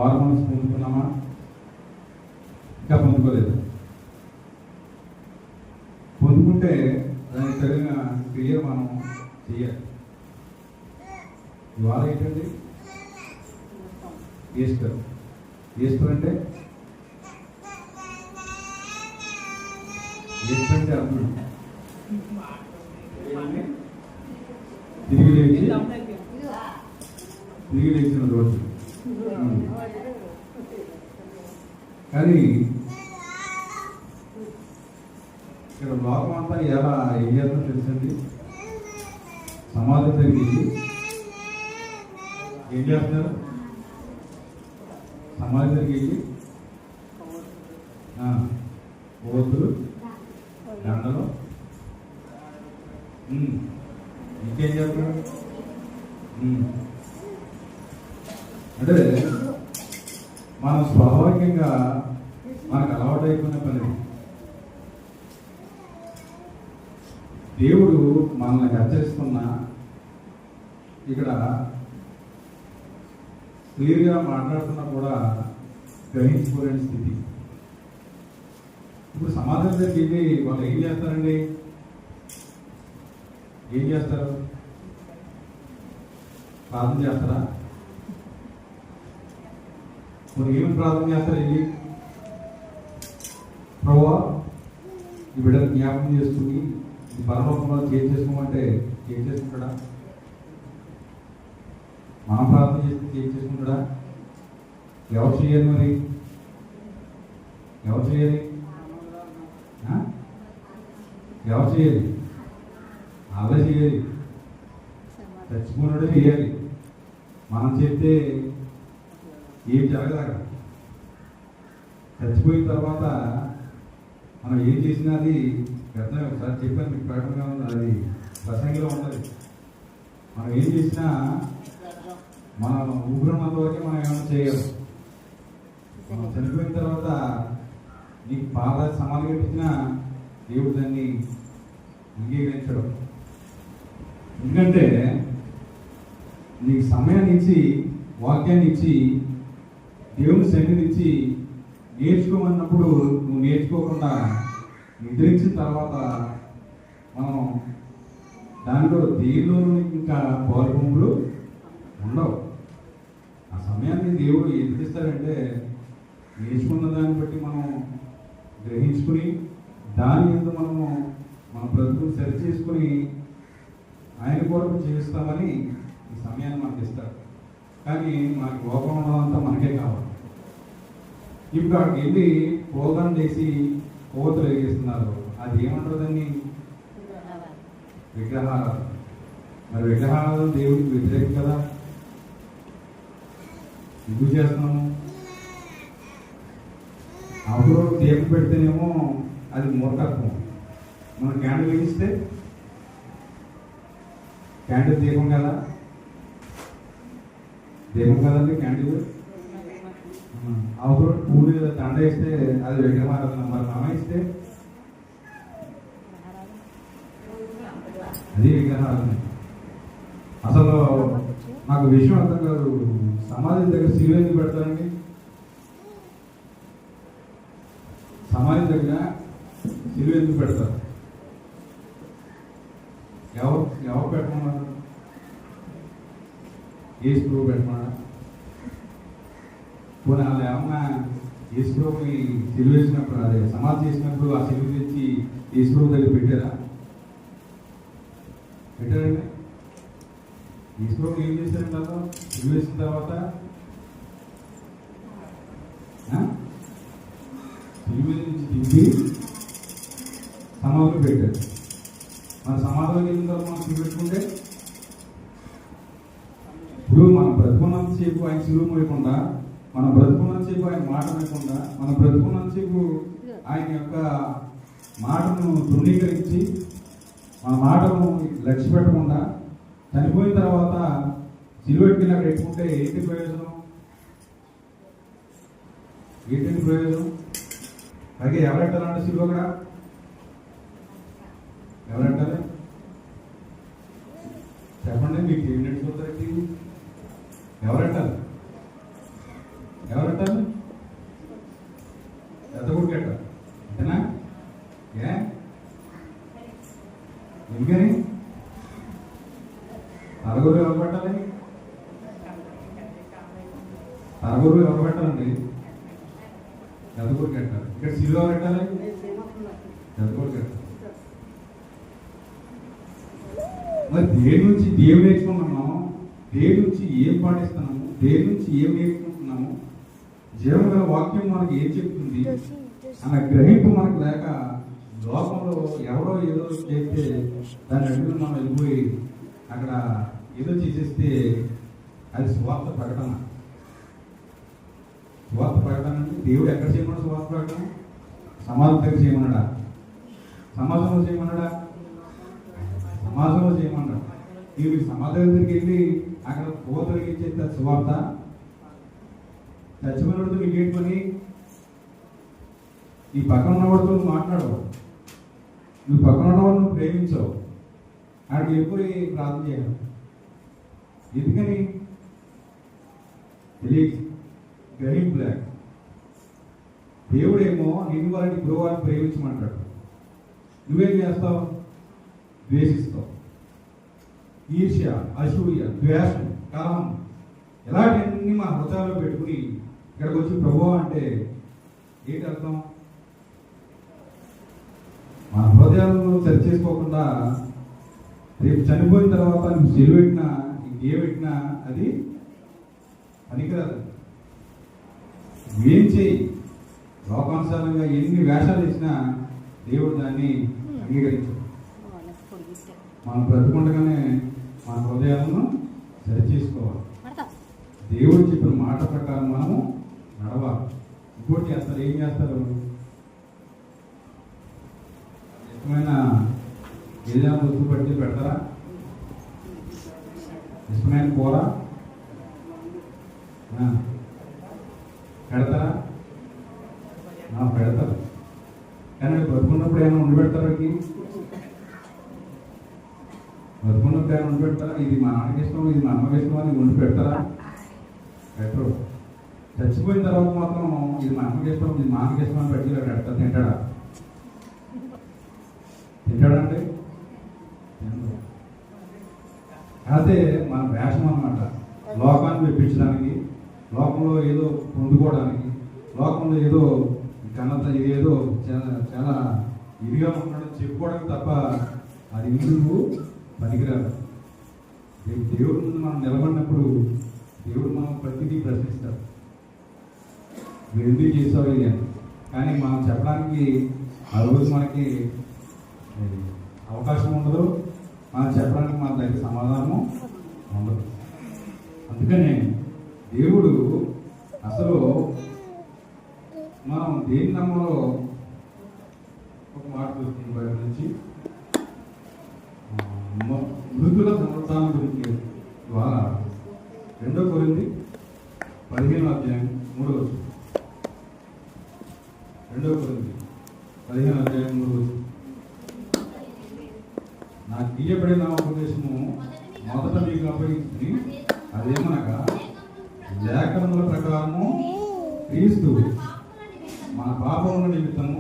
మారు మనసు పొందుకున్నామా? ఇంకా పొందుకోలేదు. పొందుకుంటే దానికి తగిన క్రియ మనం చేయాలి. ఇవాళ ఏంటండి? ఈస్టర్. ఈస్టర్ అంటే అర్థం తిరిగి లేచిన రోజు. కానీ ఇక్కడ లోకం అంతా ఎలా ఏం చేస్తుందో తెలుసండి. సమాధి జరిగి ఏం చేస్తున్నారు? సమాధి జరిగి ఓతులు, దండలు, ఇంకేం చేస్తున్నారు? అంటే మనం స్వాభావికంగా మనకు అలవాటు అయిపోయిన పని. దేవుడు మనల్ని హెచ్చరిస్తున్నా ఇక్కడ క్లియర్గా మాట్లాడుతున్నా కూడా గ్రహించుకోలేని స్థితి. ఇప్పుడు సమాధానం దగ్గరికి వాళ్ళు ఏం చేస్తారండి? ఏం చేస్తారు? ప్రార్థన చేస్తారా? మరి ఏమి ప్రార్థన చేస్తారు? ఇది ప్రభువా ఈ బిడ్డను జ్ఞాపకం చేసుకుని ఈ పరలోకంలో చేసుకోమంటే ఏం చేసుకుంటాడా? మనం ప్రార్థన చేస్తే ఏం చేసుకుంటాడా? ఎవరు చేయాలి? మరి ఎవరు చేయాలి? ఎవరు చేయాలి? అలా చేయాలి. చచ్చిపోయినట్టు చేయాలి. మనం చెప్తే ఏం జరగదు. చచ్చిపోయిన తర్వాత మనం ఏం చేసినా అది గతంలో ఒకసారి చెప్పాను మీకు, ప్రకటనగా ఉంది, అది ప్రసంగిలో ఉంటుంది. మనం ఏం చేసినా మన ఊపిరినంత వరకే మనం ఏమైనా చేయగలం. మనం చనిపోయిన తర్వాత నీకు పాద సమాధి కట్టించిన దేవుడు దాన్ని అంగీకరించడం. ఎందుకంటే నీకు సమయాన్ని ఇచ్చి, వాక్యాన్ని ఇచ్చి, దేవుని సన్నిధిని ఇచ్చి నేర్చుకోమన్నప్పుడు నువ్వు నేర్చుకోకుండా నిద్రించిన తర్వాత మనం దానిలో దేనిలోనూ ఇంకా పౌరభూములు ఉండవు. ఆ సమయాన్ని దేవుడు ఎందుకు ఇస్తాడంటే నేర్చుకున్న దాన్ని బట్టి మనం గ్రహించుకుని దాని మీద మనము మన బ్రతుకుని సరి చేసుకుని ఆయన కొరకు జీవిస్తామని ఈ సమయాన్ని మనకి ఇస్తాడు. కానీ మనకి లోపం ఉన్నదంతా మనకే కావాలి. ఇప్పుడు అక్కడికి వెళ్ళి పోగం చేసి కోవతలు వెలిగిస్తున్నారు. అది ఏమంటారు? దాన్ని విగ్రహాలు. మరి విగ్రహాలు దేవుడికి వ్యతిరేకం కదా. ఎందుకు చేస్తున్నాము? అప్పుడు దీపం పెడితేనేమో అది మూర్ఖత్వం. మనం క్యాండిల్ వెలిగిస్తే క్యాండిల్ దీపం కదా, దీపం కదండి క్యాండిల్. అవసరం పూలు దండ వేస్తే అది విగ్రహారాధన. మరి నామ ఇస్తే అది విగ్రహారాధన. అసలు నాకు విషయం అర్థం కాదు. సమాధి దగ్గర శిలువ ఎందుకు పెడతారండి? సమాధి దగ్గర శిలువ ఎందుకు పెడతారు? ఎవరు పెట్టమన్నారు? యేసు ప్రభు పెట్టమన్నాడా? పోనీ వాళ్ళు ఏమన్నా యేసు ప్రభుని శిలువ వేసినప్పుడు, అదే సమాధి చేసినప్పుడు ఆ శిలువ తెచ్చి యేసు ప్రభు దగ్గర పెట్టారా? పెట్టారండి. యేసు ప్రభు ఏం చేశారంటే వాళ్ళు శిలువ వేసిన తర్వాత శిలువ నుంచి దింపి సమాధిలో పెట్టారు. మన సమాధిలో వెళ్ళిన తర్వాత మనం శిలువ పెట్టుకుంటే ఇప్పుడు మనం బ్రతుకున్నంతసేపు ఆయన శిలువ మోయకుండా, మనం బ్రతుకున్నంతసేపు ఆయన మాట వినకుండా, మనం బ్రతుకున్నంతసేపు ఆయన యొక్క మాటను తృణీకరించి మన మాటను లక్ష్య పెట్టకుండా చనిపోయిన తర్వాత శిలువ పెట్టుకుని అక్కడ పెట్టుకుంటే ఏంటి ప్రయోజనం? ఏంటండి ప్రయోజనం? అలాగే ఎవరెట్టాలంటే శిలువ కూడా ఎవరంటారు? చెప్పండి, మీకు ఏం నేర్చుకుంటారండి? ఎవరంటారు? ఎవరు కట్టాలి? పెద్ద కొడుకు కట్టాలి. అంతేనా? ఎందుకని? నలుగురు ఎవరు పెట్టాలి? నలుగురు ఎవరు పెట్టాలండి? పెద్ద కొడుకు కట్టాలి. ఇక్కడ సిలువ పెట్టాలి, పెద్ద కొడుకు కట్టాలి. మరి దేని నుంచి దేవు నేర్చుకున్నాము, దేని నుంచి ఏం పాటిస్తున్నాము, దేని నుంచి ఏం నేర్చుకుంటున్నాము, జీవన వాక్యం మనకి ఏం చెప్తుంది అన్న గ్రహింపు మనకు లేక లోకంలో ఎవరో ఏదో చేస్తే దాన్ని అడుగులు మనం వెళ్ళిపోయి అక్కడ ఏదో చేసేస్తే అది స్వార్థ ప్రకటన. స్వార్థ ప్రకటన అంటే దేవుడు ఎక్కడ చేయమన్నాడు? స్వార్థ ప్రకటన సమాజం దగ్గర చేయమన్నాడా? సమాజంలో చేయమన్నాడా? సమాజంలో చేయమన్నాడు. నీవు సమాజం దగ్గరికి వెళ్ళి అక్కడ పోతలకి ఇచ్చేస్తే స్వార్థ. చచ్చిపోయినతో నీకేంటి పని? ఈ పక్కన ఉన్నవాడితో నువ్వు మాట్లాడవు, నువ్వు పక్కన ఉన్నవాడు నువ్వు ప్రేమించవు, ఆడికి ఎప్పుడు ప్రార్థన చేయాలి. ఎందుకని? తెలియదు, గ్రహింపు లేక. దేవుడేమో నిన్ను వారిని ఇప్పుడు వారిని ప్రేమించమంటాడు, నువ్వేం చేస్తావు? ద్వేషిస్తావు. ఈర్ష్య, అసూయ, ద్వేషం, కలహం ఇలాంటివన్నీ మా హృదయాల్లో పెట్టుకుని ఇక్కడికి వచ్చి ప్రభువా అంటే ఏంటి అర్థం? మన హృదయాలను సరి చేసుకోకుండా రేపు చనిపోయిన తర్వాత నువ్వు సెలవు పెట్టినా ఇంకే పెట్టినా అది పనికిరాదు. ఏం చేయి, లోకానుసారంగా ఎన్ని వేషాలు ఇచ్చినా దేవుడు దాన్ని అంగీకరించు. మనం బ్రతుకుండగానే మన హృదయాలను సరి చేసుకోవాలి. దేవుడు చెప్పిన మాట ప్రకారం మనము నడవాలి. ఇంకోటి చేస్తారు, ఏం చేస్తారు? ఇష్టమైన ఏదైనా వస్తువు పట్టి పెడతారా? ఇష్టమైన కూర పెడతారా? పెడతారు. కానీ బతుకున్నప్పుడు ఏమైనా ఉండి పెడతారు? బతుకున్నప్పుడు ఏమైనా ఉండి పెడతారా? ఇది మా నాన్నకి ఇష్టం, ఇది మా అమ్మకి ఇష్టం అని ఉండి పెడతారా? పెట్టరు. చచ్చిపోయిన తర్వాత మాత్రం ఇది మా అమ్మకి ఇష్టం, ఇది మా అమ్మకి ఇష్టం అని పెట్టి పెడతా. తింటాడా? తింటాడంటే అదే మన వేషం అన్నమాట. లోకాన్ని మెప్పించడానికి, లోకంలో ఏదో పొందుకోవడానికి, లోకంలో ఏదో ఘనత ఏదో చాలా ఇదిగా ఉన్నాడని చెప్పుకోవడానికి తప్ప అది ఇందుకు పనికిరాదు. దేవుడి ముందు మనం నిలబడినప్పుడు దేవుడు మనం ప్రతిదీ ప్రశ్నిస్తాడు, మీరు ఎందుకు చేసావు ఇది అని. కానీ మనం చెప్పడానికి ఆ రోజు మనకి అవకాశం ఉండదు, మనం చెప్పడానికి మన దగ్గర సమాధానము ఉండదు. అందుకనే దేవుడు అసలు మనం దేని నమ్మలో ఒక మాట చూస్తుంది బయట నుంచి, మృతుల పునరుత్థానం గురించి ద్వారా 2 కొరింథీ 15 3 2 కొరింథీ 15 3 నాకు ఇయ్యబడిన ఉపదేశము మొదట మీకు అప్పగించి అదేమనగా లేఖనముల ప్రకారము క్రీస్తు మన పాపముల నిమిత్తము